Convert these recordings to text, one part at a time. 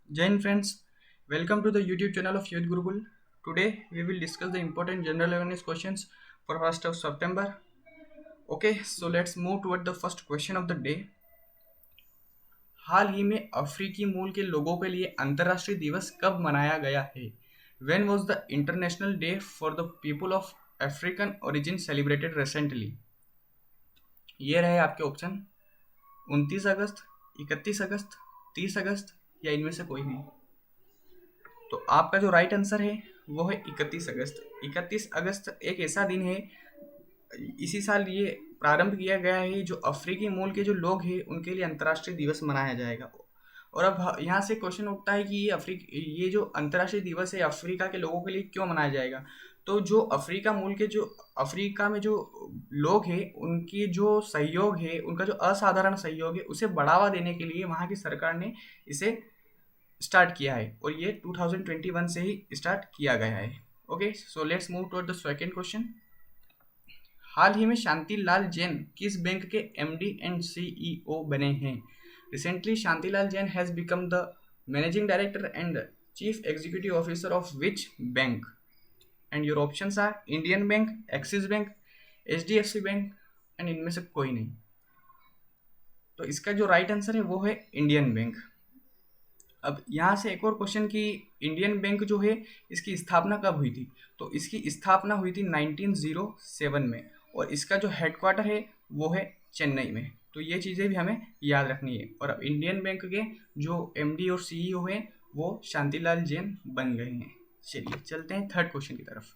Jain friends, welcome to the YouTube channel of Youth Gurukul. Today we will discuss the important general awareness questions for 1st of September. Okay, so let's move toward the first question of the day. हाल ही में अफ्रीकी मूल के लोगों के लिए अंतर्राष्ट्रीय दिवस कब मनाया गया है? When was the International Day for the People of African Origin celebrated recently? ये रहे आपके ऑप्शन 29 अगस्त, 31 अगस्त, 30 अगस्त या इनमें से कोई नहीं। तो आपका जो राइट आंसर है वो है 31 अगस्त। 31 अगस्त एक ऐसा दिन है, इसी साल ये प्रारंभ किया गया है, जो अफ्रीकी मूल के जो लोग हैं उनके लिए अंतर्राष्ट्रीय दिवस मनाया जाएगा। और अब यहाँ से क्वेश्चन उठता है कि ये जो अंतर्राष्ट्रीय दिवस है अफ्रीका के लोगों के लिए क्यों मनाया जाएगा। तो जो अफ्रीका में जो लोग हैं उनकी जो सहयोग है, उनका जो असाधारण सहयोग है, उसे बढ़ावा देने के लिए वहाँ की सरकार ने इसे स्टार्ट किया है और ये 2021 से ही स्टार्ट किया गया है। Okay, so let's move toward the second question. हाल ही में शांतिलाल जैन किस बैंक के एमडी एंड सीईओ बने हैं? Recently Shantilal Jain has become the managing director and chief executive officer of which bank? And your options are Indian Bank, Axis Bank, HDFC Bank and इनमें से कोई नहीं। तो इसका जो राइट आंसर है वो है इंडियन बैंक। अब यहाँ से एक और क्वेश्चन कि इंडियन बैंक जो है इसकी स्थापना कब हुई थी? तो इसकी स्थापना हुई थी 1907 में और इसका जो हेडक्वार्टर है वो है चेन्नई में। तो ये चीज़ें भी हमें याद रखनी है। और अब इंडियन बैंक के जो एमडी और सीईओ हैं वो शांतिलाल जैन बन गए हैं। चलिए चलते हैं थर्ड क्वेश्चन की तरफ।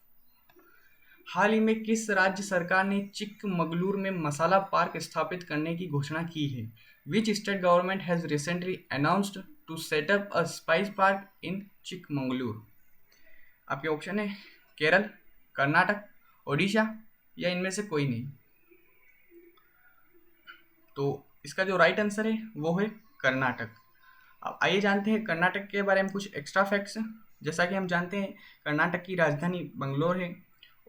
हाल ही में किस राज्य सरकार ने चिकमगलूर में मसाला पार्क स्थापित करने की घोषणा की है? Which state government has recently announced to set up a spice park in Chikmagalur? आपके ऑप्शन है केरल, कर्नाटक, ओडिशा या इनमें से कोई नहीं। तो इसका जो राइट आंसर है वो है कर्नाटक। अब आइए जानते हैं कर्नाटक के बारे में कुछ एक्स्ट्रा फैक्ट्स। जैसा कि हम जानते हैं कर्नाटक की राजधानी बंगलोर है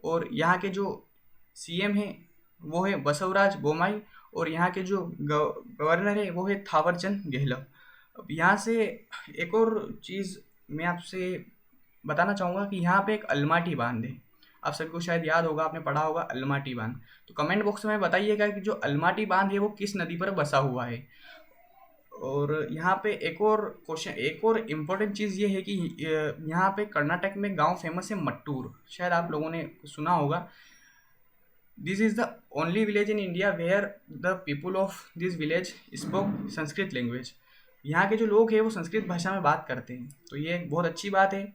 और यहाँ के जो सीएम हैं वो है बसवराज बोम्माई और यहाँ के जो गवर्नर है वो है थावरचंद गहलोत। अब यहाँ से एक और चीज़ मैं आपसे बताना चाहूँगा कि यहाँ पे एक अलमाटी बांध है। आप सभी को शायद याद होगा, आपने पढ़ा होगा अलमाटी बांध। तो कमेंट बॉक्स में बताइएगा कि जो अलमाटी बांध है वो किस नदी पर बसा हुआ है। और यहाँ पे एक और इम्पोर्टेंट चीज़ ये है कि यहाँ पे कर्नाटक में गांव फेमस है मट्टूर, शायद आप लोगों ने सुना होगा। This is the only village in India where the people of this village spoke Sanskrit language. यहाँ के जो लोग हैं वो संस्कृत भाषा में बात करते हैं, तो ये एक बहुत अच्छी बात है।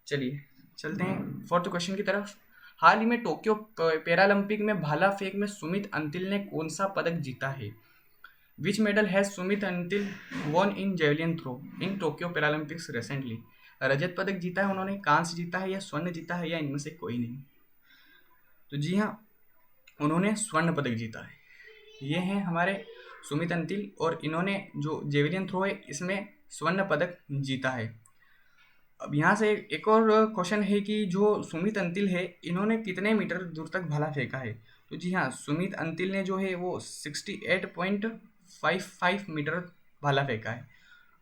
चलिए चलते हैं फोर्थ क्वेश्चन की तरफ। हाल ही में टोक्यो पैरालंपिक में भाला फेंक में सुमित अंतिल ने कौन सा पदक जीता है? Which medal has Sumit Antil won in javelin throw in Tokyo Paralympics recently? रजत पदक जीता है उन्होंने, कांस्य जीता है या स्वर्ण जीता है या इनमें से कोई नहीं? तो जी हाँ, उन्होंने स्वर्ण पदक जीता है। ये हैं हमारे सुमित अंतिल और इन्होंने जो जेवलिन थ्रो है इसमें स्वर्ण पदक जीता है। अब यहाँ से एक और क्वेश्चन है कि जो सुमित अंतिल है इन्होंने कितने मीटर दूर तक भाला फेंका है? तो जी हाँ, सुमित अंतिल ने जो है वो 68.55 मीटर भाला फेंका है।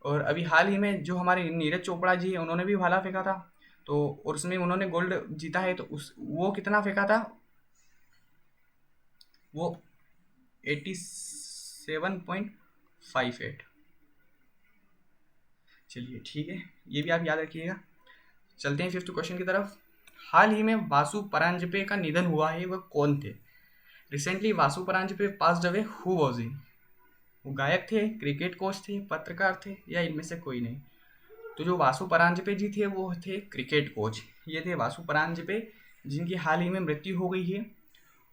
और अभी हाल ही में जो हमारे नीरज चोपड़ा जी हैं उन्होंने भी भाला फेंका था, तो और उसमें उन्होंने गोल्ड जीता है। तो वो कितना फेंका था? वो 87.58। चलिए ठीक है, ये भी आप याद रखिएगा। चलते हैं फिफ्थ क्वेश्चन की तरफ। हाल ही में वासु परांजपे का निधन हुआ है, वह कौन थे? Recently Vasu Paranjape passed away, who was he? वो गायक थे, क्रिकेट कोच थे, पत्रकार थे या इनमें से कोई नहीं? तो जो वासु परांजपे जी थे वो थे क्रिकेट कोच। ये थे वासु परांजपे जिनकी हाल ही में मृत्यु हो गई है।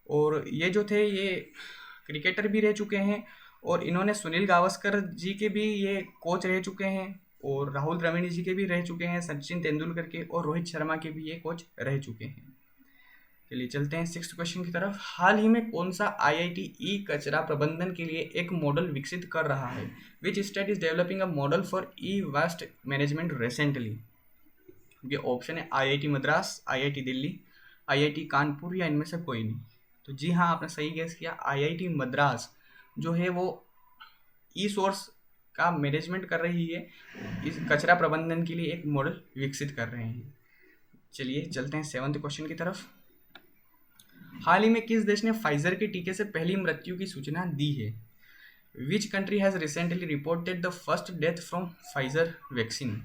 और ये जो थे ये क्रिकेटर भी रह चुके हैं और इन्होंने सुनील गावस्कर जी के भी ये कोच रह चुके हैं और राहुल द्रविड़ जी के भी रह चुके हैं, सचिन तेंदुलकर के और रोहित शर्मा के भी ये कोच रह चुके हैं। चलिए चलते हैं सिक्स्थ क्वेश्चन की तरफ। हाल ही में कौन सा आईआईटी ई कचरा प्रबंधन के लिए एक मॉडल विकसित कर रहा है? Which state is developing a model for e waste management recently? ये ऑप्शन है IIT Madras, IIT Delhi, IIT Kanpur या इनमें से कोई नहीं। तो जी हाँ, आपने सही गेस किया, आईआईटी मद्रास जो है वो ई सोर्स का मैनेजमेंट कर रही है, इस कचरा प्रबंधन के लिए एक मॉडल विकसित कर रहे हैं। चलिए चलते हैं 7th क्वेश्चन की तरफ। हाल ही में किस देश ने फाइजर के टीके से पहली मृत्यु की सूचना दी है? Which country has recently reported the first death from Pfizer vaccine?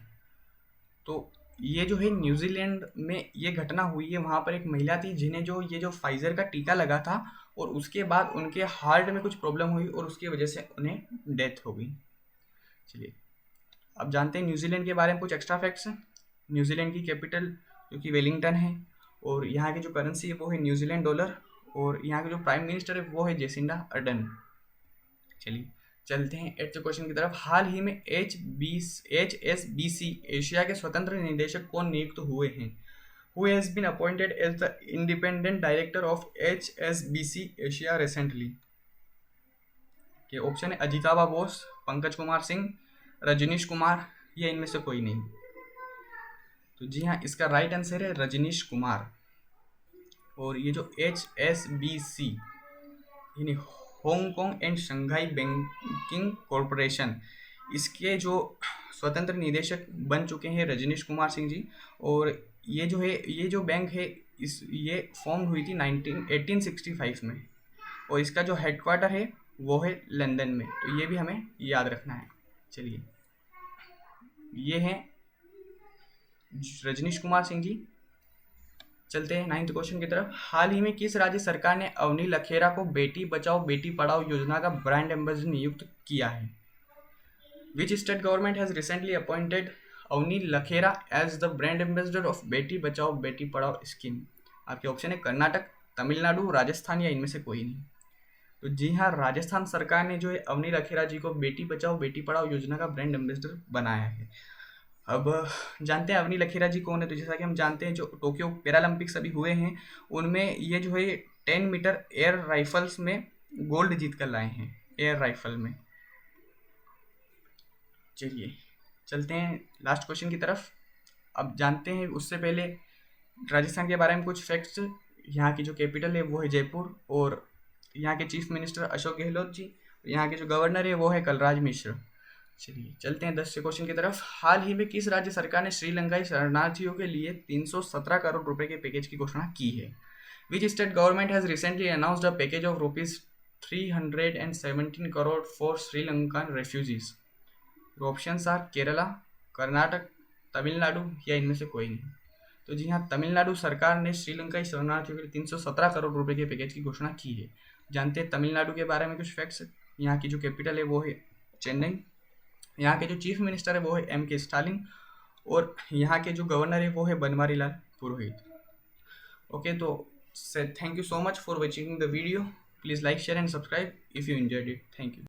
तो ये जो है न्यूजीलैंड में ये घटना हुई है। वहाँ पर एक महिला थी जिन्हें जो फाइजर का टीका लगा था और उसके बाद उनके हार्ट में कुछ प्रॉब्लम हुई और उसकी वजह से उन्हें डेथ हो गई। चलिए अब जानते हैं न्यूजीलैंड के बारे में कुछ एक्स्ट्रा फैक्ट्स। न्यूजीलैंड की कैपिटल जो कि वेलिंगटन है और यहाँ की जो करेंसी है वो है न्यूजीलैंड डॉलर और यहाँ के जो प्राइम मिनिस्टर है वो है जेसिंडा अर्डन। चलिए चलते हैं 8th क्वेश्चन की तरफ। हाल ही में HSBC एशिया के स्वतंत्र निदेशक कौन नियुक्त हुए हैं? Who has been appointed as the independent director of HSBC Asia recently? के ऑप्शन है अजिताबा बोस, पंकज कुमार सिंह, रजनीश कुमार या इनमें से कोई नहीं। तो जी हाँ, इसका राइट आंसर है रजनीश कुमार। और ये जो HSBC यानी Hong Kong and Shanghai banking corporation, इसके जो स्वतंत्र निदेशक बन चुके हैं रजनीश कुमार सिंह जी। और ये जो बैंक है ये फॉर्म हुई थी 1865 में और इसका जो हेडक्वार्टर है वो है लंदन में। तो ये भी हमें याद रखना है। चलिए ये हैं रजनीश कुमार सिंह जी। चलते हैं 9th क्वेश्चन की तरफ। हाल ही में किस राज्य सरकार ने अवनी लखेरा को बेटी बचाओ बेटी पढ़ाओ योजना का ब्रांड एम्बेसडर नियुक्त किया है? Which state government has recently appointed Avani Lekhara as the brand ambassador of Beti Bachao Beti Padhao scheme? आपके ऑप्शन है कर्नाटक, तमिलनाडु, राजस्थान या इनमें से कोई नहीं। तो जी हाँ, राजस्थान सरकार ने जो है अवनी लखेरा जी को बेटी बचाओ बेटी पढ़ाओ योजना का ब्रांड एम्बेसडर बनाया है। अब जानते हैं अवनी लखेरा जी कौन है। तो जैसा कि हम जानते हैं जो टोक्यो पैरालंपिक्स अभी हुए हैं उनमें ये जो है 10 मीटर एयर राइफल्स में गोल्ड जीत कर लाए हैं, एयर राइफल में। चलिए चलते हैं लास्ट क्वेश्चन की तरफ। अब जानते हैं उससे पहले राजस्थान के बारे में कुछ फैक्ट्स। यहाँ की जो कैपिटल है वो है जयपुर और यहाँ के चीफ मिनिस्टर अशोक गहलोत जी, यहाँ के जो गवर्नर है वो है कलराज मिश्र। चलिए चलते हैं 10 क्वेश्चन की तरफ। हाल ही में किस राज्य सरकार ने श्रीलंकाई शरणार्थियों के लिए 317 करोड़ रुपए के पैकेज की घोषणा की है? Which state government has recently announced a package of ₹317 crore for Sri Lankan refugees? Options are Kerala, Karnataka, Tamil Nadu या इनमें से कोई नहीं। तो जी हाँ, तमिलनाडु सरकार ने श्रीलंकाई शरणार्थियों के लिए 317 करोड़ रुपए के पैकेज की घोषणा की है। जानते हैं तमिलनाडु के बारे में कुछ फैक्ट्स। यहाँ की जो कैपिटल है वो है चेन्नई, यहाँ के जो चीफ मिनिस्टर है वो है M.K. स्टालिन और यहाँ के जो गवर्नर है वो है बनवारी लाल पुरोहित। ओके, तो thank you so much for watching the video. Please like, share and subscribe if you enjoyed it. Thank you.